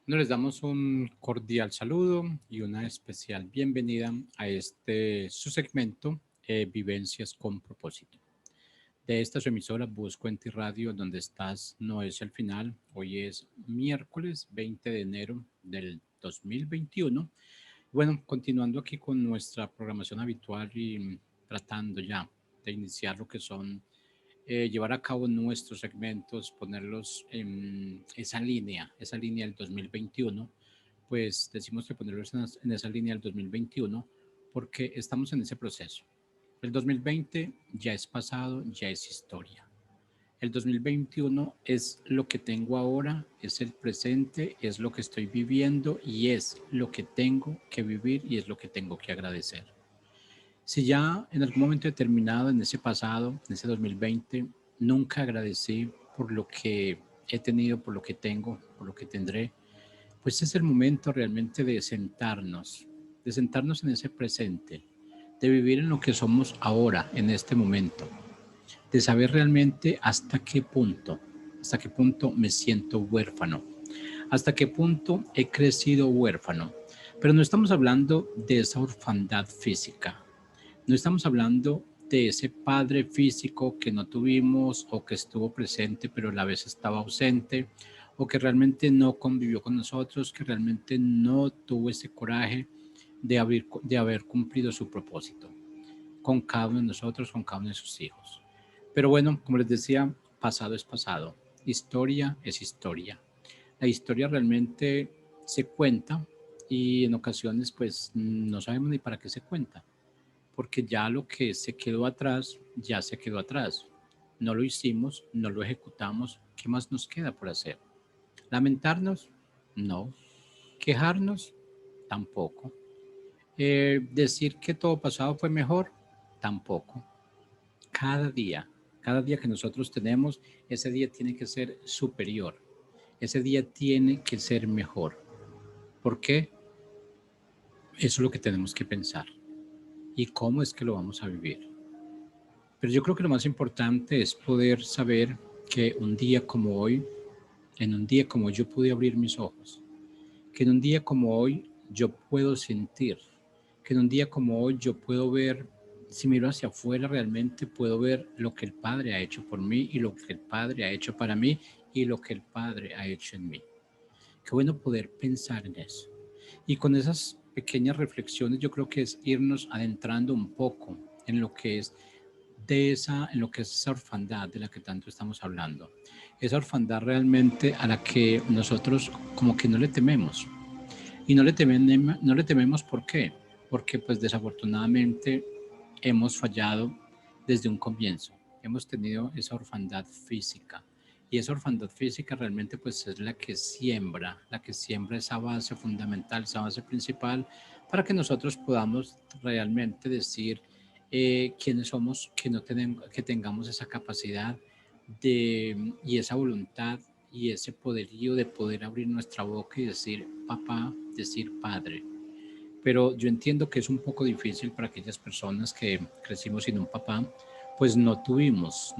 Bueno, les damos un cordial saludo y una especial bienvenida a este su segmento Vivencias con propósito. De esta su emisora Busco en ti Radio, donde estás no es el final. Hoy es miércoles 20 de enero del 2021. Bueno, continuando aquí con nuestra programación habitual y tratando ya de iniciar lo que son llevar a cabo nuestros segmentos, ponerlos en esa línea del 2021, pues decimos que ponerlos en esa línea del 2021 porque estamos en ese proceso. El 2020 ya es pasado, ya es historia. El 2021 es lo que tengo ahora, es el presente, es lo que estoy viviendo y es lo que tengo que vivir y es lo que tengo que agradecer. Si ya en algún momento determinado, en ese pasado, en ese 2020, nunca agradecí por lo que he tenido, por lo que tengo, por lo que tendré, pues es el momento realmente de sentarnos en ese presente, de vivir en lo que somos ahora, en este momento, de saber realmente hasta qué punto me siento huérfano, hasta qué punto he crecido huérfano. Pero no estamos hablando de esa orfandad física, no estamos hablando de ese padre físico que no tuvimos o que estuvo presente pero a la vez estaba ausente o que realmente no convivió con nosotros, que realmente no tuvo ese coraje de haber cumplido su propósito con cada uno de nosotros, con cada uno de sus hijos. Pero bueno, como les decía, pasado es pasado, historia es historia. La historia realmente se cuenta y en ocasiones pues no sabemos ni para qué se cuenta porque ya lo que se quedó atrás, ya se quedó atrás. No lo hicimos, no lo ejecutamos, ¿qué más nos queda por hacer? ¿Lamentarnos? No. ¿Quejarnos? Tampoco. ¿Decir que todo pasado fue mejor? Tampoco. Cada día que nosotros tenemos, ese día tiene que ser superior. Ese día tiene que ser mejor. ¿Por qué? Eso es lo que tenemos que pensar. ¿Y cómo es que lo vamos a vivir? Pero yo creo que lo más importante es poder saber que un día como hoy, en un día como hoy yo pude abrir mis ojos, que en un día como hoy yo puedo sentir, que en un día como hoy yo puedo ver, si miro hacia afuera realmente puedo ver lo que el Padre ha hecho por mí y lo que el Padre ha hecho para mí y lo que el Padre ha hecho en mí. Qué bueno poder pensar en eso. Y con esas pequeñas reflexiones yo creo que es irnos adentrando un poco en lo que es en lo que es esa orfandad de la que tanto estamos hablando. Esa orfandad realmente a la que nosotros como que no le tememos. Y no le tememos ¿por qué? Porque pues desafortunadamente hemos fallado desde un comienzo. Hemos tenido esa orfandad física. Y esa orfandad física realmente pues es la que siembra esa base fundamental, esa base principal para que nosotros podamos realmente decir quiénes somos, que, no tenemos, que tengamos esa capacidad y esa voluntad y ese poderío de poder abrir nuestra boca y decir papá, decir padre. Pero yo entiendo que es un poco difícil para aquellas personas que crecimos sin un papá, pues no tuvimos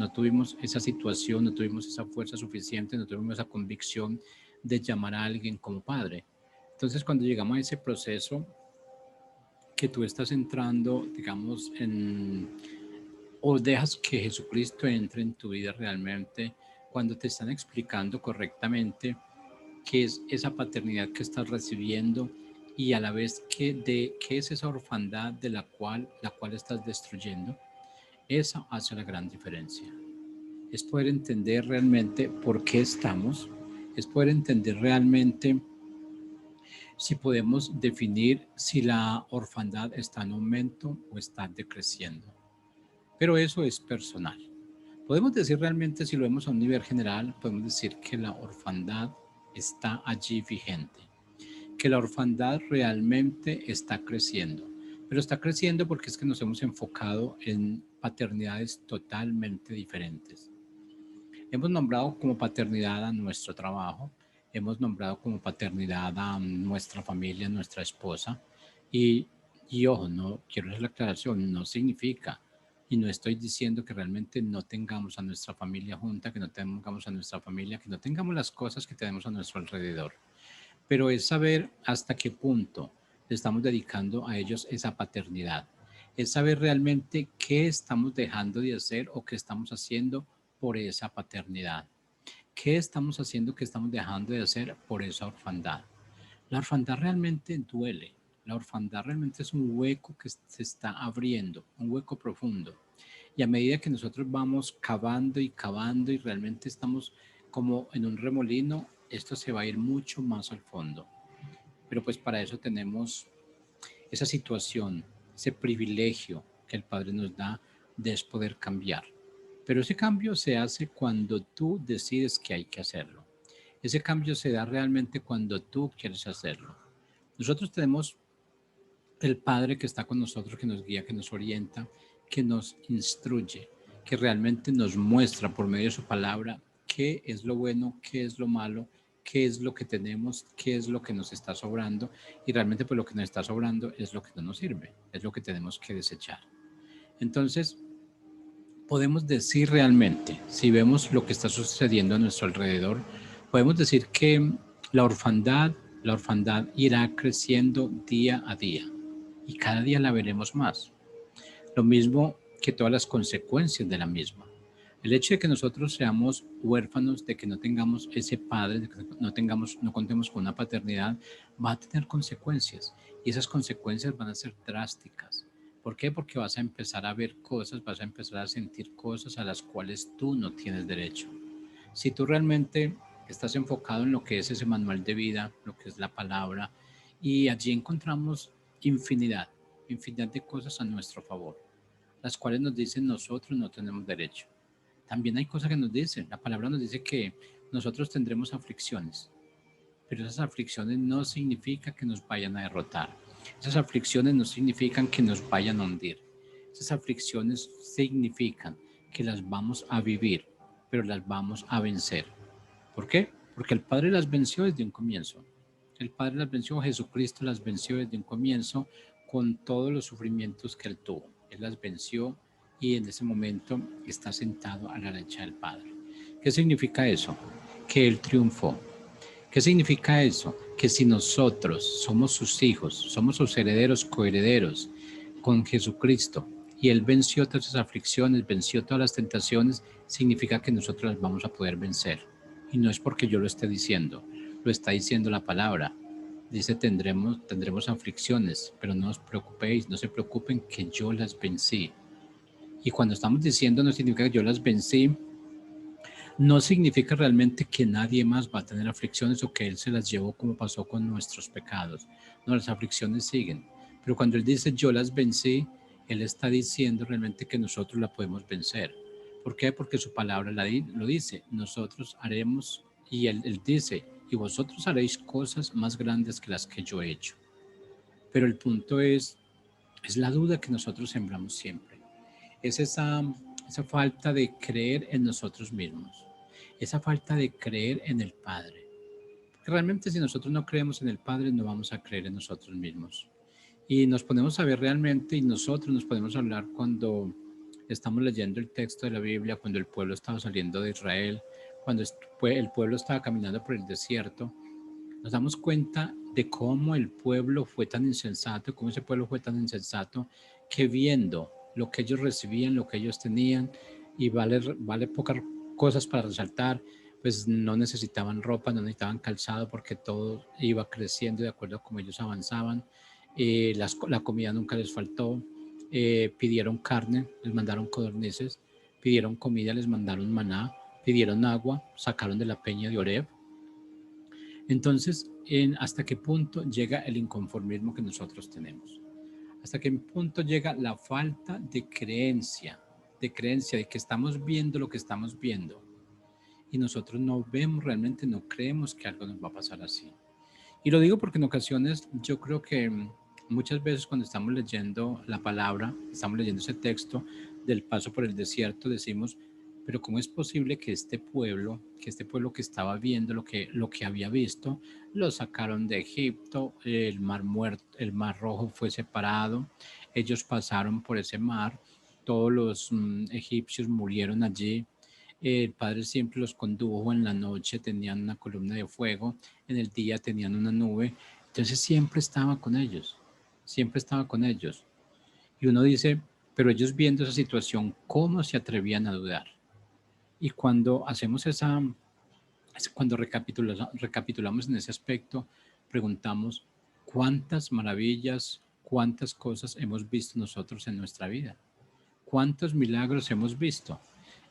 esa situación, no tuvimos esa fuerza suficiente, no tuvimos esa convicción de llamar a alguien como padre. Entonces cuando llegamos a ese proceso que tú estás entrando, digamos, o dejas que Jesucristo entre en tu vida realmente, cuando te están explicando correctamente qué es esa paternidad que estás recibiendo y a la vez qué es esa orfandad de la cual estás destruyendo, eso hace la gran diferencia. Es poder entender realmente por qué estamos, es poder entender realmente si podemos definir si la orfandad está en aumento o está decreciendo. Pero eso es personal. Podemos decir realmente, si lo vemos a un nivel general, podemos decir que la orfandad está allí vigente, que la orfandad realmente está creciendo, pero está creciendo porque es que nos hemos enfocado en paternidades totalmente diferentes. Hemos nombrado como paternidad a nuestro trabajo, hemos nombrado como paternidad a nuestra familia, nuestra esposa, y, y ojo, no quiero hacer la aclaración, no significa, y no estoy diciendo que realmente no tengamos a nuestra familia junta, que no tengamos a nuestra familia, que no tengamos las cosas que tenemos a nuestro alrededor. pero es saber hasta qué punto le estamos dedicando a ellos esa paternidad. Es saber realmente qué estamos dejando de hacer o qué estamos haciendo por esa paternidad. ¿Qué estamos haciendo, qué estamos dejando de hacer por esa orfandad? La orfandad realmente duele. La orfandad realmente es un hueco que se está abriendo, un hueco profundo. Y a medida que nosotros vamos cavando y cavando y realmente estamos como en un remolino, esto se va a ir mucho más al fondo. Pero pues para eso tenemos esa situación, ese privilegio que el Padre nos da de es poder cambiar. Pero ese cambio se hace cuando tú decides que hay que hacerlo. Ese cambio se da realmente cuando tú quieres hacerlo. Nosotros tenemos el Padre que está con nosotros, que nos guía, que nos orienta, que nos instruye, que realmente nos muestra por medio de su palabra qué es lo bueno, qué es lo malo, qué es lo que tenemos, qué es lo que nos está sobrando y realmente pues lo que nos está sobrando es lo que no nos sirve, es lo que tenemos que desechar. Entonces, podemos decir realmente, si vemos lo que está sucediendo a nuestro alrededor, podemos decir que la orfandad, la orfandad irá creciendo día a día y cada día la veremos más. Lo mismo que todas las consecuencias de la misma. El hecho de que nosotros seamos huérfanos, de que no tengamos ese padre, de que no contemos con una paternidad, va a tener consecuencias y esas consecuencias van a ser drásticas. ¿Por qué? Porque vas a empezar a ver cosas, vas a empezar a sentir cosas a las cuales tú no tienes derecho. Si tú realmente estás enfocado en lo que es ese manual de vida, lo que es la palabra, y allí encontramos infinidad, infinidad de cosas a nuestro favor, las cuales nos dicen nosotros no tenemos derecho. También hay cosas que nos dicen, la palabra nos dice que nosotros tendremos aflicciones, pero esas aflicciones no significan que nos vayan a derrotar. Esas aflicciones no significan que nos vayan a hundir. Esas aflicciones significan que las vamos a vivir, pero las vamos a vencer. ¿Por qué? Porque el Padre las venció desde un comienzo. El Padre las venció, Jesucristo las venció desde un comienzo con todos los sufrimientos que él tuvo. Él las venció y en ese momento está sentado a la derecha del Padre. ¿Qué significa eso? Que él triunfó. ¿Qué significa eso? Que si nosotros somos sus hijos, somos sus herederos, coherederos con Jesucristo, y Él venció todas esas aflicciones, venció todas las tentaciones, significa que nosotros las vamos a poder vencer. Y no es porque yo lo esté diciendo, lo está diciendo la palabra. Dice, tendremos aflicciones, pero no os preocupéis, no se preocupen que yo las vencí. Y cuando estamos diciendo no significa que yo las vencí, no significa realmente que nadie más va a tener aflicciones o que Él se las llevó como pasó con nuestros pecados. No, las aflicciones siguen. Pero cuando Él dice yo las vencí, Él está diciendo realmente que nosotros la podemos vencer. ¿Por qué? Porque su palabra lo dice. Nosotros haremos, y él dice, y vosotros haréis cosas más grandes que las que yo he hecho. Pero el punto es la duda que nosotros sembramos siempre. Es esa falta de creer en nosotros mismos, esa falta de creer en el Padre. Porque realmente si nosotros no creemos en el Padre, no vamos a creer en nosotros mismos. Y nos ponemos a ver realmente y nosotros nos podemos hablar cuando estamos leyendo el texto de la Biblia, cuando el pueblo estaba saliendo de Israel, cuando el pueblo estaba caminando por el desierto, nos damos cuenta de cómo el pueblo fue tan insensato, cómo ese pueblo fue tan insensato, que viendo lo que ellos recibían, lo que ellos tenían, y vale pocas cosas para resaltar, pues no necesitaban ropa, no necesitaban calzado, porque todo iba creciendo de acuerdo a cómo ellos avanzaban. La comida nunca les faltó. Pidieron carne, les mandaron codornices. Pidieron comida, les mandaron maná. Pidieron agua, sacaron de la peña de Oreb. Entonces, ¿hasta qué punto llega el inconformismo que nosotros tenemos? ¿Hasta qué punto llega la falta de creencia de que estamos viendo lo que estamos viendo? Y nosotros no vemos realmente, no creemos que algo nos va a pasar así. Y lo digo porque en ocasiones yo creo que muchas veces cuando estamos leyendo la palabra, estamos leyendo ese texto del paso por el desierto, decimos, pero ¿cómo es posible que este pueblo que estaba viendo lo que había visto, lo sacaron de Egipto, el mar muerto, el mar rojo fue separado, ellos pasaron por ese mar, todos los egipcios murieron allí, El Padre siempre los condujo, en la noche tenían una columna de fuego, en el día tenían una nube, entonces siempre estaba con ellos, siempre estaba con ellos. Y uno dice, pero ellos viendo esa situación, ¿cómo se atrevían a dudar? Y cuando hacemos cuando recapitulamos en ese aspecto, preguntamos, ¿cuántas maravillas, cuántas cosas hemos visto nosotros en nuestra vida? ¿Cuántos milagros hemos visto?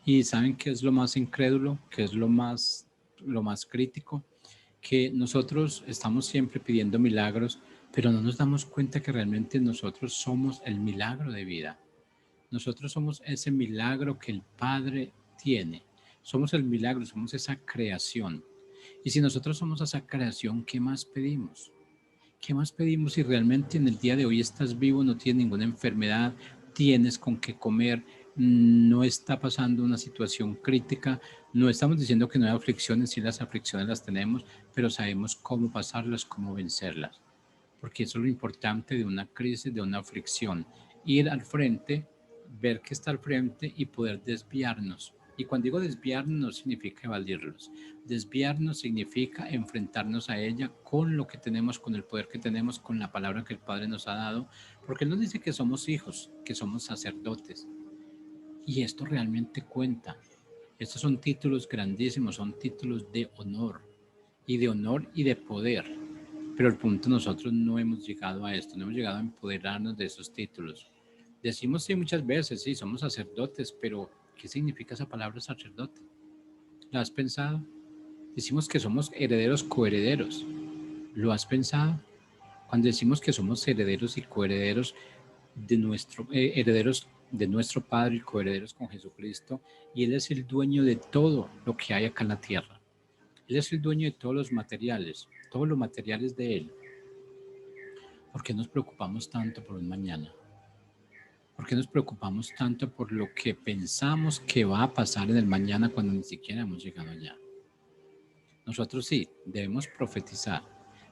Y ¿saben qué es lo más incrédulo? ¿Qué es lo más crítico? Que nosotros estamos siempre pidiendo milagros, pero no nos damos cuenta que realmente nosotros somos el milagro de vida. Nosotros somos ese milagro que el Padre tiene. Somos el milagro, somos esa creación. Y si nosotros somos esa creación, ¿qué más pedimos? ¿Qué más pedimos si realmente en el día de hoy estás vivo, no tienes ninguna enfermedad, tienes con qué comer, no está pasando una situación crítica? No estamos diciendo que no hay aflicciones, sí las aflicciones las tenemos, pero sabemos cómo pasarlas, cómo vencerlas. Porque eso es lo importante de una crisis, de una aflicción. Ir al frente, ver que está al frente y poder desviarnos. Y cuando digo desviarnos no significa evadirlos. Desviarnos significa enfrentarnos a ella con lo que tenemos, con el poder que tenemos, con la palabra que el Padre nos ha dado. Porque Él nos dice que somos hijos, que somos sacerdotes. Y esto realmente cuenta. Estos son títulos grandísimos, son títulos de honor. Y de poder. Pero el punto, nosotros no hemos llegado a esto, no hemos llegado a empoderarnos de esos títulos. Decimos sí muchas veces, sí, somos sacerdotes, pero ¿qué significa esa palabra sacerdote? ¿La has pensado? Decimos que somos herederos coherederos. ¿Lo has pensado? Cuando decimos que somos herederos y coherederos herederos de nuestro Padre y coherederos con Jesucristo, y Él es el dueño de todo lo que hay acá en la tierra. Él es el dueño de todos los materiales de Él. ¿Por qué nos preocupamos tanto por un mañana? ¿Por qué nos preocupamos tanto por lo que pensamos que va a pasar en el mañana cuando ni siquiera hemos llegado allá? Nosotros sí, debemos profetizar,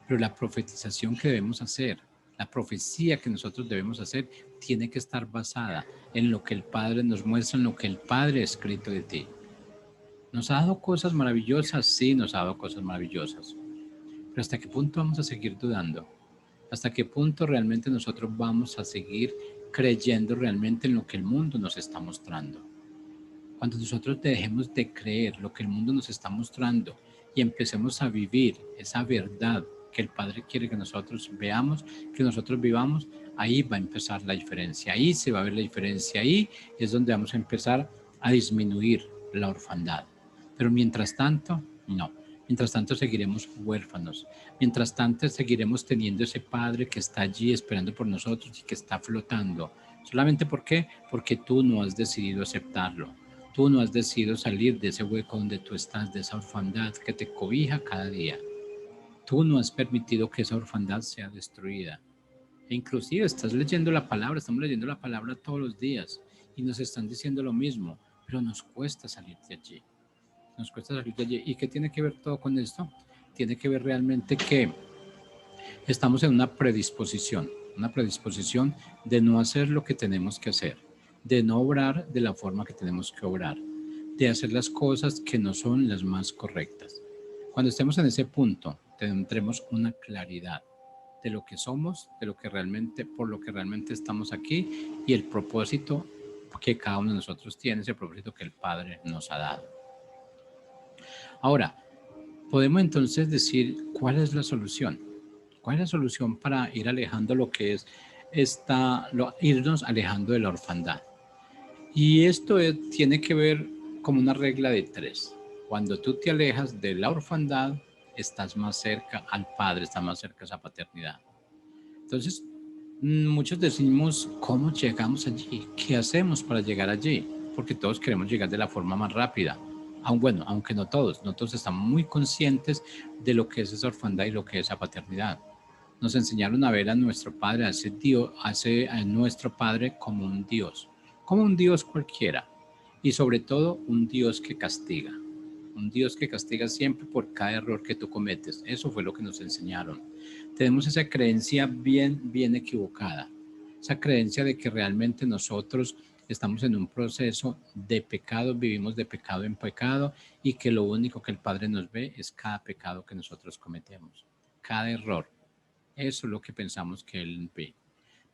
pero la profetización que debemos hacer, la profecía que nosotros debemos hacer, tiene que estar basada en lo que el Padre nos muestra, en lo que el Padre ha escrito de ti. ¿Nos ha dado cosas maravillosas? Sí, nos ha dado cosas maravillosas. Pero ¿hasta qué punto vamos a seguir dudando? ¿Hasta qué punto realmente nosotros vamos a seguir creyendo realmente en lo que el mundo nos está mostrando? Cuando nosotros dejemos de creer lo que el mundo nos está mostrando y empecemos a vivir esa verdad que el Padre quiere que nosotros veamos, que nosotros vivamos, ahí va a empezar la diferencia, ahí se va a ver la diferencia, ahí es donde vamos a empezar a disminuir la orfandad. Pero mientras tanto, no. Mientras tanto seguiremos huérfanos. Mientras tanto seguiremos teniendo ese Padre que está allí esperando por nosotros y que está flotando. ¿Solamente por qué? Porque tú no has decidido aceptarlo. Tú no has decidido salir de ese hueco donde tú estás, de esa orfandad que te cobija cada día. Tú no has permitido que esa orfandad sea destruida. E inclusive estás leyendo la palabra, estamos leyendo la palabra todos los días y nos están diciendo lo mismo, pero nos cuesta salir de allí. Nos cuesta salir de allí. ¿Y qué tiene que ver todo con esto? Tiene que ver realmente que estamos en una predisposición de no hacer lo que tenemos que hacer, de no obrar de la forma que tenemos que obrar, de hacer las cosas que no son las más correctas. Cuando estemos en ese punto, tendremos una claridad de lo que somos, de lo que realmente, por lo que realmente estamos aquí y el propósito que cada uno de nosotros tiene, ese propósito que el Padre nos ha dado. Ahora, podemos entonces decir cuál es la solución. ¿Cuál es la solución para ir alejando lo que es irnos alejando de la orfandad? Y esto tiene que ver como una regla de 3. Cuando tú te alejas de la orfandad, estás más cerca al Padre, estás más cerca a esa paternidad. Entonces, muchos decimos, ¿cómo llegamos allí? ¿Qué hacemos para llegar allí? Porque todos queremos llegar de la forma más rápida. Aunque no todos, nosotros estamos muy conscientes de lo que es esa orfandad y lo que es esa paternidad. Nos enseñaron a ver a nuestro Padre, a nuestro Padre como un Dios cualquiera, y sobre todo un Dios que castiga. Un Dios que castiga siempre por cada error que tú cometes. Eso fue lo que nos enseñaron. Tenemos esa creencia bien equivocada. Esa creencia de que realmente nosotros estamos en un proceso de pecado, vivimos de pecado en pecado y que lo único que el Padre nos ve es cada pecado que nosotros cometemos, cada error. Eso es lo que pensamos que Él ve.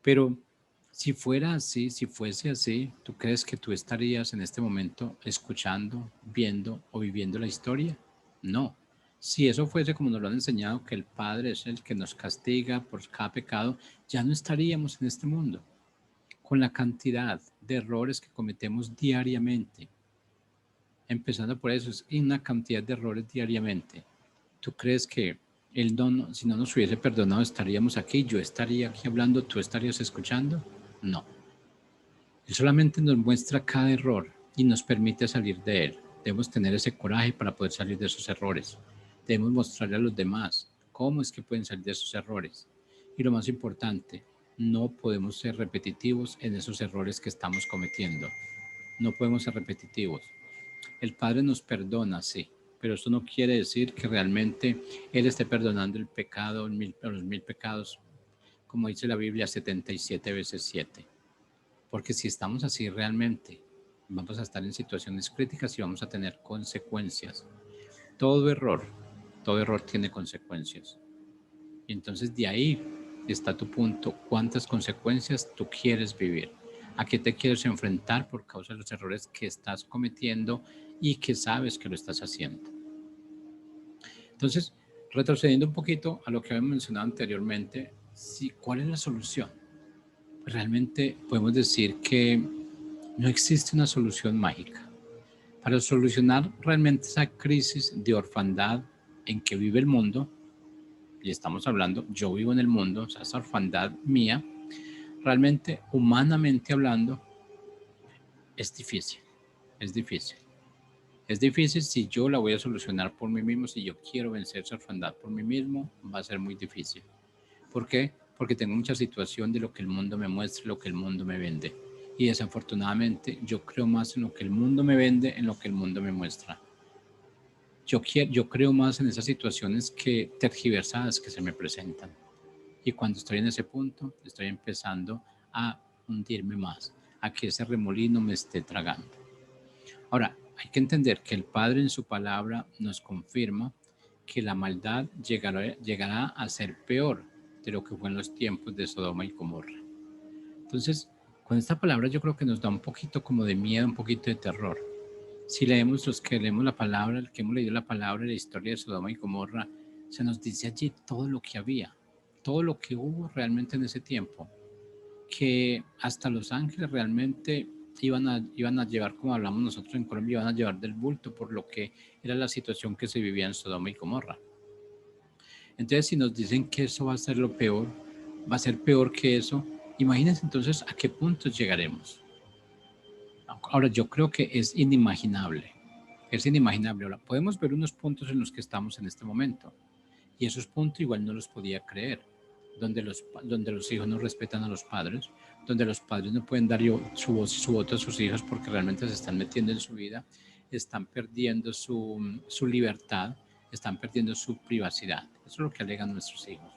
Pero si fuera así, si fuese así, ¿tú crees que tú estarías en este momento escuchando, viendo o viviendo la historia? No. Si eso fuese como nos lo han enseñado, que el Padre es el que nos castiga por cada pecado, ya no estaríamos en este mundo. Con la cantidad de errores que cometemos diariamente, empezando por eso, es una cantidad de errores diariamente. ¿Tú crees que Él no, si no nos hubiese perdonado, estaríamos aquí? ¿Yo estaría aquí hablando? ¿Tú estarías escuchando? No. Él solamente nos muestra cada error y nos permite salir de él. Debemos tener ese coraje para poder salir de esos errores. Debemos mostrarle a los demás cómo es que pueden salir de esos errores. Y lo más importante, no podemos ser repetitivos en esos errores que estamos cometiendo. No podemos ser repetitivos. El Padre nos perdona, sí, pero eso no quiere decir que realmente Él esté perdonando el pecado, los 1000 pecados, como dice la Biblia, 77 veces 7. Porque si estamos así realmente, vamos a estar en situaciones críticas y vamos a tener consecuencias. Todo error, todo error tiene consecuencias. Y entonces de ahí está tu punto. ¿Cuántas consecuencias tú quieres vivir? ¿A qué te quieres enfrentar por causa de los errores que estás cometiendo y que sabes que lo estás haciendo? Entonces, retrocediendo un poquito a lo que habíamos mencionado anteriormente, ¿cuál es la solución? Pues realmente podemos decir que no existe una solución mágica. Para solucionar realmente esa crisis de orfandad en que vive el mundo, y estamos hablando, yo vivo en el mundo, o sea, esa orfandad mía, realmente, humanamente hablando, es difícil, es difícil. Es difícil si yo la voy a solucionar por mí mismo, si yo quiero vencer esa orfandad por mí mismo, va a ser muy difícil. ¿Por qué? Porque tengo mucha situación de lo que el mundo me muestra, lo que el mundo me vende. Y desafortunadamente yo creo más en lo que el mundo me vende, en lo que el mundo me muestra. Yo creo más en esas situaciones que tergiversadas que se me presentan. Y cuando estoy en ese punto, estoy empezando a hundirme más, a que ese remolino me esté tragando. Ahora, hay que entender que el Padre en su palabra nos confirma que la maldad llegará a ser peor de lo que fue en los tiempos de Sodoma y Gomorra. Entonces, con esta palabra yo creo que nos da un poquito como de miedo, un poquito de terror. Si leemos los que leemos la palabra, el que hemos leído la palabra de la historia de Sodoma y Gomorra, se nos dice allí todo lo que había, todo lo que hubo realmente en ese tiempo, que hasta los ángeles realmente iban a llevar, como hablamos nosotros en Colombia, iban a llevar del bulto por lo que era la situación que se vivía en Sodoma y Gomorra. Entonces, si nos dicen que eso va a ser lo peor, va a ser peor que eso, imagínense entonces a qué puntos llegaremos. Ahora, yo creo que es inimaginable. Es inimaginable. Ahora, podemos ver unos puntos en los que estamos en este momento. Y esos puntos igual no los podía creer. Donde los hijos no respetan a los padres, donde los padres no pueden dar su voz y su voto a sus hijos porque realmente se están metiendo en su vida, están perdiendo su libertad, están perdiendo su privacidad. Eso es lo que alegan nuestros hijos.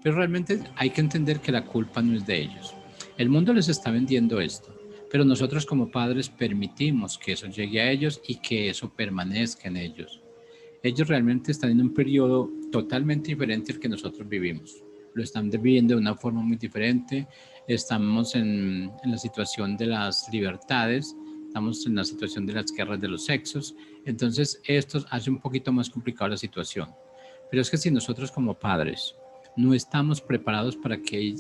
Pero realmente hay que entender que la culpa no es de ellos. El mundo les está vendiendo esto, pero nosotros como padres permitimos que eso llegue a ellos y que eso permanezca en ellos. Ellos realmente están en un periodo totalmente diferente al que nosotros vivimos. Lo están viviendo de una forma muy diferente. Estamos en la situación de las libertades, estamos en la situación de las guerras de los sexos. Entonces, esto hace un poquito más complicada la situación. Pero es que si nosotros como padres no estamos preparados para que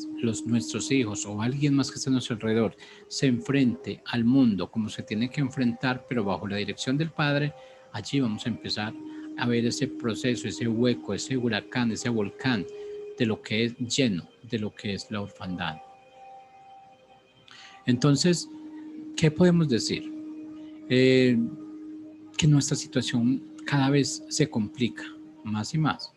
nuestros hijos o alguien más que esté a nuestro alrededor se enfrente al mundo como se tiene que enfrentar, pero bajo la dirección del Padre, allí vamos a empezar a ver ese proceso, ese hueco, ese huracán, ese volcán de lo que es lleno, de lo que es la orfandad. Entonces, ¿qué podemos decir? Que nuestra situación cada vez se complica más y más.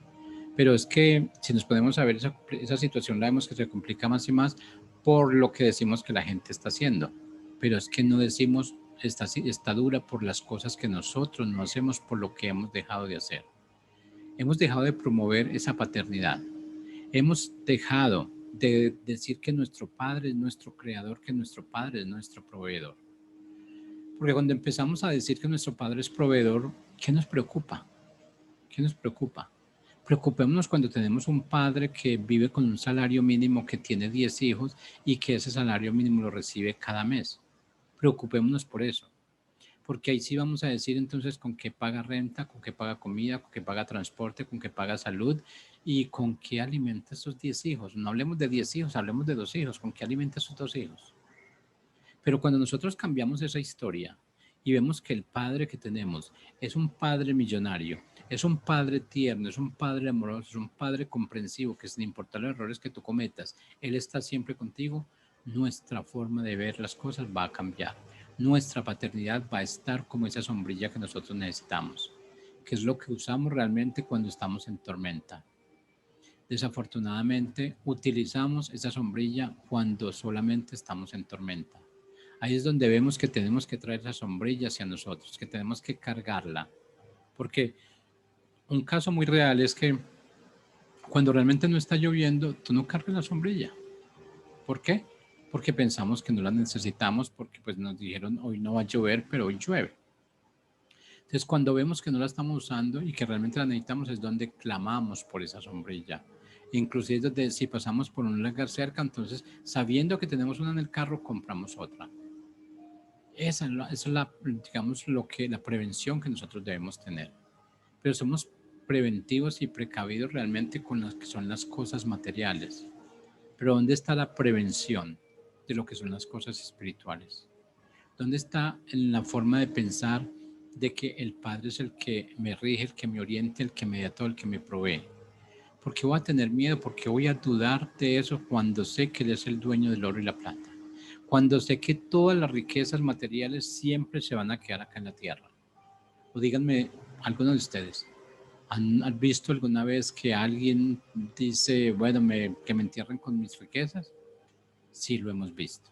Pero es que si nos podemos saber esa situación, la vemos que se complica más y más por lo que decimos que la gente está haciendo. Pero es que no decimos está dura por las cosas que nosotros no hacemos, por lo que hemos dejado de hacer. Hemos dejado de promover esa paternidad. Hemos dejado de decir que nuestro Padre es nuestro creador, que nuestro Padre es nuestro proveedor. Porque cuando empezamos a decir que nuestro Padre es proveedor, ¿qué nos preocupa? ¿Qué nos preocupa? Preocupémonos cuando tenemos un padre que vive con un salario mínimo, que tiene 10 hijos y que ese salario mínimo lo recibe cada mes. Preocupémonos por eso, porque ahí sí vamos a decir entonces con qué paga renta, con qué paga comida, con qué paga transporte, con qué paga salud y con qué alimenta a esos 10 hijos. No hablemos de 10 hijos, hablemos de 2 hijos, con qué alimenta a esos 2 hijos. Pero cuando nosotros cambiamos esa historia y vemos que el padre que tenemos es un padre millonario, es un padre tierno, es un padre amoroso, es un padre comprensivo, que sin importar los errores que tú cometas, él está siempre contigo, nuestra forma de ver las cosas va a cambiar. Nuestra paternidad va a estar como esa sombrilla que nosotros necesitamos, que es lo que usamos realmente cuando estamos en tormenta. Desafortunadamente, utilizamos esa sombrilla cuando solamente estamos en tormenta. Ahí es donde vemos que tenemos que traer la sombrilla hacia nosotros, que tenemos que cargarla. Porque un caso muy real es que cuando realmente no está lloviendo, tú no cargas la sombrilla. ¿Por qué? Porque pensamos que no la necesitamos, porque pues nos dijeron hoy no va a llover, pero hoy llueve. Entonces cuando vemos que no la estamos usando y que realmente la necesitamos es donde clamamos por esa sombrilla. Inclusive donde si pasamos por un lugar cerca, entonces sabiendo que tenemos una en el carro, compramos otra. Esa es la, digamos, la prevención que nosotros debemos tener. Pero somos preventivos y precavidos realmente con las que son las cosas materiales. Pero ¿dónde está la prevención de lo que son las cosas espirituales? ¿Dónde está en la forma de pensar de que el Padre es el que me rige, el que me oriente, el que me da todo, el que me provee? ¿Por qué voy a tener miedo? ¿Por qué voy a dudar de eso cuando sé que Él es el dueño del oro y la plata? Cuando sé que todas las riquezas materiales siempre se van a quedar acá en la tierra. O díganme, algunos de ustedes, ¿han visto alguna vez que alguien dice, bueno, que me entierren con mis riquezas? Sí, lo hemos visto.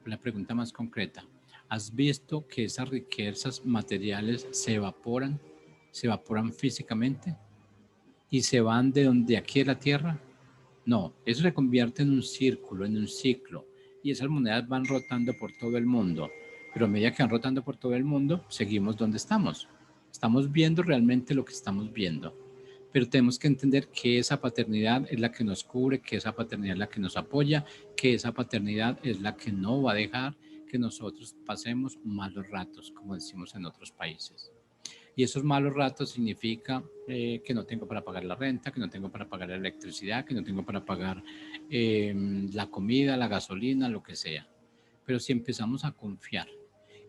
La pregunta más concreta, ¿has visto que esas riquezas materiales se evaporan físicamente y se van de aquí a la tierra? No, eso se convierte en un círculo, en un ciclo, y esas monedas van rotando por todo el mundo, pero a medida que van rotando por todo el mundo, seguimos donde estamos. Estamos viendo realmente lo que estamos viendo, pero tenemos que entender que esa paternidad es la que nos cubre, que esa paternidad es la que nos apoya, que esa paternidad es la que no va a dejar que nosotros pasemos malos ratos, como decimos en otros países. Y esos malos ratos significa que no tengo para pagar la renta, que no tengo para pagar la electricidad, que no tengo para pagar la comida, la gasolina, lo que sea. Pero si empezamos a confiar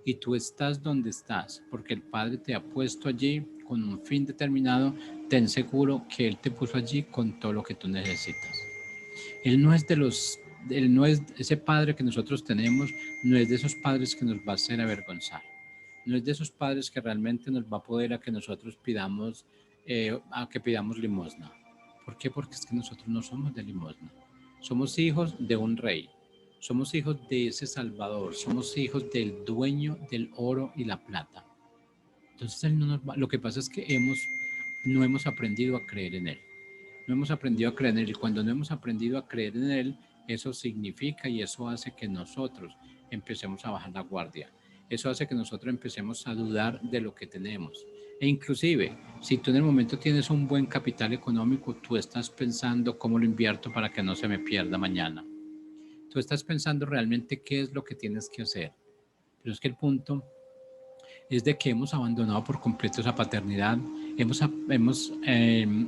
y tú estás donde estás, porque el Padre te ha puesto allí con un fin determinado, ten seguro que Él te puso allí con todo lo que tú necesitas. Él no es de los, Él no es ese Padre que nosotros tenemos, no es de esos padres que nos va a hacer avergonzar. No es de esos padres que realmente nos va a poder a que nosotros pidamos, a que pidamos limosna. ¿Por qué? Porque es que nosotros no somos de limosna. Somos hijos de un rey. Somos hijos de ese Salvador. Somos hijos del dueño del oro y la plata. Entonces él no nos va, lo que pasa es que no hemos aprendido a creer en él. No hemos aprendido a creer en él. Y cuando no hemos aprendido a creer en él, eso significa y eso hace que nosotros empecemos a bajar la guardia. Eso hace que nosotros empecemos a dudar de lo que tenemos. E inclusive, si tú en el momento tienes un buen capital económico, tú estás pensando cómo lo invierto para que no se me pierda mañana. Tú estás pensando realmente qué es lo que tienes que hacer. Pero es que el punto es de que hemos abandonado por completo esa paternidad, hemos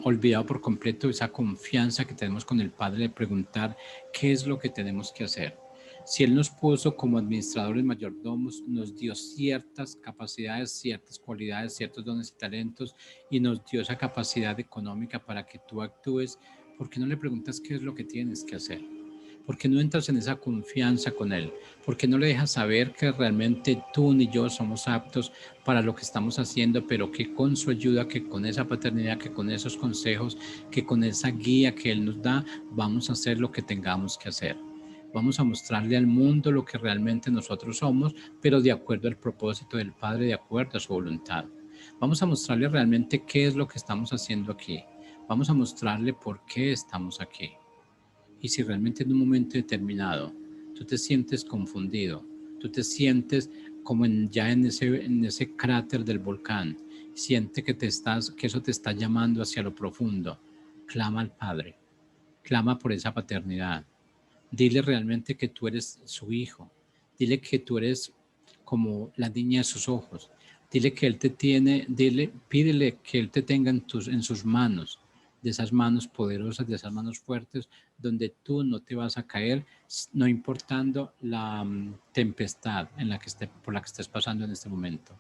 olvidado por completo esa confianza que tenemos con el Padre de preguntar qué es lo que tenemos que hacer. Si Él nos puso como administradores mayordomos, nos dio ciertas capacidades, ciertas cualidades, ciertos dones y talentos y nos dio esa capacidad económica para que tú actúes, ¿por qué no le preguntas qué es lo que tienes que hacer? ¿Por qué no entras en esa confianza con Él? ¿Por qué no le dejas saber que realmente tú ni yo somos aptos para lo que estamos haciendo, pero que con su ayuda, que con esa paternidad, que con esos consejos, que con esa guía que Él nos da, vamos a hacer lo que tengamos que hacer? Vamos a mostrarle al mundo lo que realmente nosotros somos, pero de acuerdo al propósito del Padre, de acuerdo a su voluntad. Vamos a mostrarle realmente qué es lo que estamos haciendo aquí. Vamos a mostrarle por qué estamos aquí. Y si realmente en un momento determinado tú te sientes confundido, tú te sientes como ya en ese cráter del volcán, siente que eso te está llamando hacia lo profundo, clama al Padre, clama por esa paternidad. Dile realmente que tú eres su hijo. Dile que tú eres como la niña de sus ojos. Dile que Él te tiene, pídele que Él te tenga en sus manos, de esas manos poderosas, de esas manos fuertes, donde tú no te vas a caer, no importando la tempestad por la que estés pasando en este momento.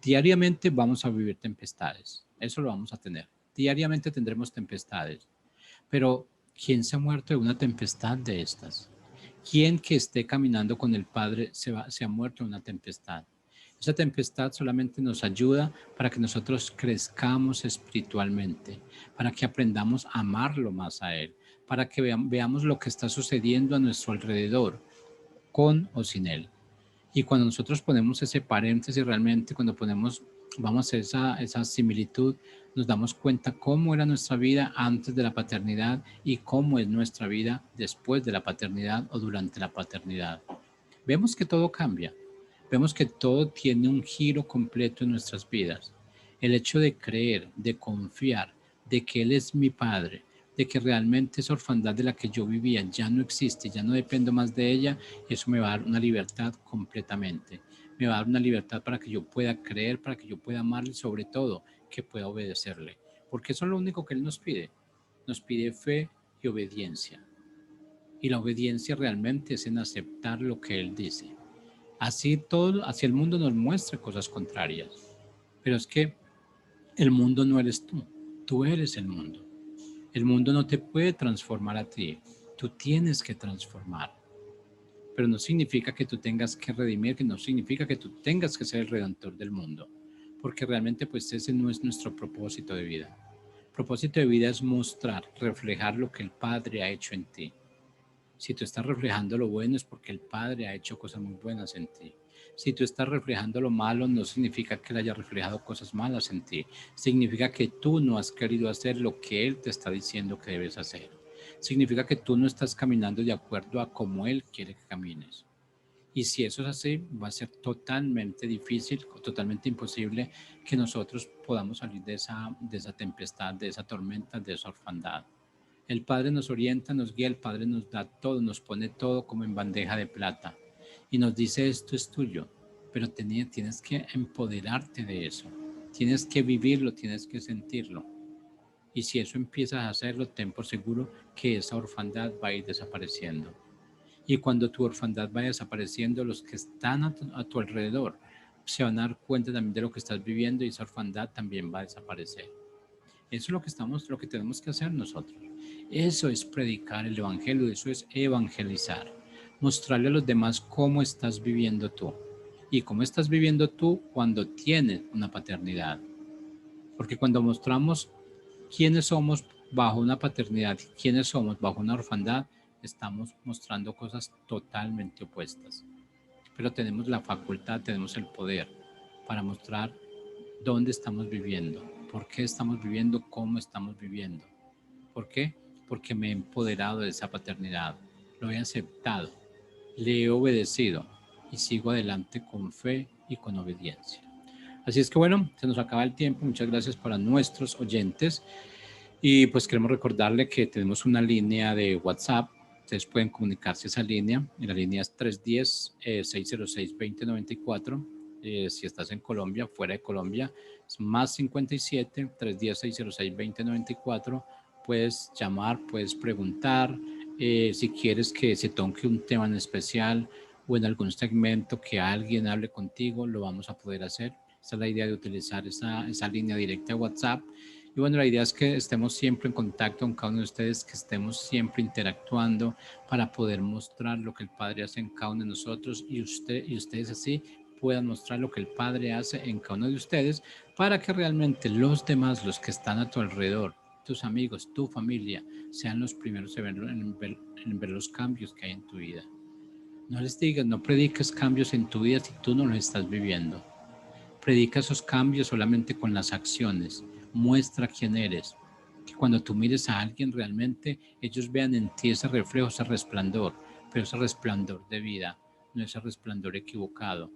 Diariamente vamos a vivir tempestades, eso lo vamos a tener. Diariamente tendremos tempestades, pero ¿quién se ha muerto de una tempestad de estas? ¿Quién que esté caminando con el Padre se ha muerto de una tempestad? Esa tempestad solamente nos ayuda para que nosotros crezcamos espiritualmente, para que aprendamos a amarlo más a Él, para que veamos lo que está sucediendo a nuestro alrededor, con o sin Él. Y cuando nosotros ponemos ese paréntesis realmente, cuando vamos a hacer esa similitud, nos damos cuenta cómo era nuestra vida antes de la paternidad y cómo es nuestra vida después de la paternidad o durante la paternidad. Vemos que todo cambia, vemos que todo tiene un giro completo en nuestras vidas. El hecho de creer, de confiar, de que Él es mi Padre, de que realmente esa orfandad de la que yo vivía ya no existe, ya no dependo más de ella, eso me va a dar una libertad completamente. Me va a dar una libertad para que yo pueda creer, para que yo pueda amarle, sobre todo que pueda obedecerle. Porque eso es lo único que Él nos pide. Nos pide fe y obediencia. Y la obediencia realmente es en aceptar lo que Él dice. Así el mundo nos muestra cosas contrarias. Pero es que el mundo no eres tú eres el mundo. El mundo no te puede transformar a ti, tú tienes que transformar. Pero no significa que tú tengas que redimir, que no significa que tú tengas que ser el redentor del mundo, porque realmente pues ese no es nuestro propósito de vida. El propósito de vida es mostrar, reflejar lo que el Padre ha hecho en ti. Si tú estás reflejando lo bueno es porque el Padre ha hecho cosas muy buenas en ti. Si tú estás reflejando lo malo, no significa que Él haya reflejado cosas malas en ti. Significa que tú no has querido hacer lo que Él te está diciendo que debes hacer. Significa que tú no estás caminando de acuerdo a cómo Él quiere que camines. Y si eso es así, va a ser totalmente difícil, totalmente imposible que nosotros podamos salir de esa tempestad, de esa tormenta, de esa orfandad. El Padre nos orienta, nos guía, el Padre nos da todo, nos pone todo como en bandeja de plata y nos dice esto es tuyo, pero tienes que empoderarte de eso, tienes que vivirlo, tienes que sentirlo. Y si eso empiezas a hacerlo, ten por seguro que esa orfandad va a ir desapareciendo. Y cuando tu orfandad vaya desapareciendo, los que están a tu alrededor se van a dar cuenta también de lo que estás viviendo y esa orfandad también va a desaparecer. Eso es lo que tenemos que hacer nosotros. Eso es predicar el evangelio, eso es evangelizar. Mostrarle a los demás cómo estás viviendo tú y cómo estás viviendo tú cuando tienes una paternidad. Porque cuando mostramos quiénes somos bajo una paternidad, quiénes somos bajo una orfandad, estamos mostrando cosas totalmente opuestas. Pero tenemos la facultad, tenemos el poder para mostrar dónde estamos viviendo, por qué estamos viviendo, cómo estamos viviendo. ¿Por qué? Porque me he empoderado de esa paternidad, lo he aceptado, le he obedecido y sigo adelante con fe y con obediencia. Así es que bueno, se nos acaba el tiempo. Muchas gracias para nuestros oyentes. Y pues queremos recordarle que tenemos una línea de WhatsApp. Ustedes pueden comunicarse a esa línea. Y la línea es 310-606-2094. Si estás en Colombia, fuera de Colombia, es más 57 310-606-2094. Puedes llamar, puedes preguntar. Si quieres que se toque un tema en especial o en algún segmento que alguien hable contigo, lo vamos a poder hacer. Esa es la idea de utilizar esa línea directa de WhatsApp. Y bueno, la idea es que estemos siempre en contacto con cada uno de ustedes, que estemos siempre interactuando para poder mostrar lo que el Padre hace en cada uno de nosotros y ustedes así puedan mostrar lo que el Padre hace en cada uno de ustedes para que realmente los demás, los que están a tu alrededor, tus amigos, tu familia, sean los primeros en ver los cambios que hay en tu vida. No les digas, no prediques cambios en tu vida si tú no los estás viviendo. Predica esos cambios solamente con las acciones. Muestra quién eres. Que cuando tú mires a alguien realmente, ellos vean en ti ese reflejo, ese resplandor, pero ese resplandor de vida, no ese resplandor equivocado,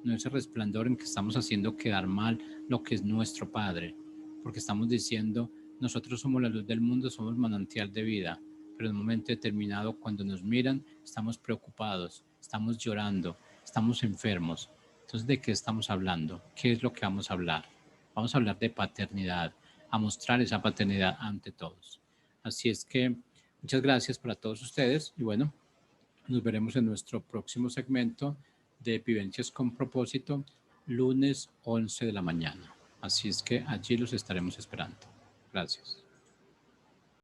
no ese resplandor en que estamos haciendo quedar mal lo que es nuestro Padre, porque estamos diciendo, nosotros somos la luz del mundo, somos manantial de vida, pero en un momento determinado, cuando nos miran, estamos preocupados, estamos llorando, estamos enfermos. Entonces, ¿de qué estamos hablando? ¿Qué es lo que vamos a hablar? Vamos a hablar de paternidad, a mostrar esa paternidad ante todos. Así es que muchas gracias para todos ustedes y bueno, nos veremos en nuestro próximo segmento de Vivencias con Propósito, lunes 11 de la mañana. Así es que allí los estaremos esperando. Gracias.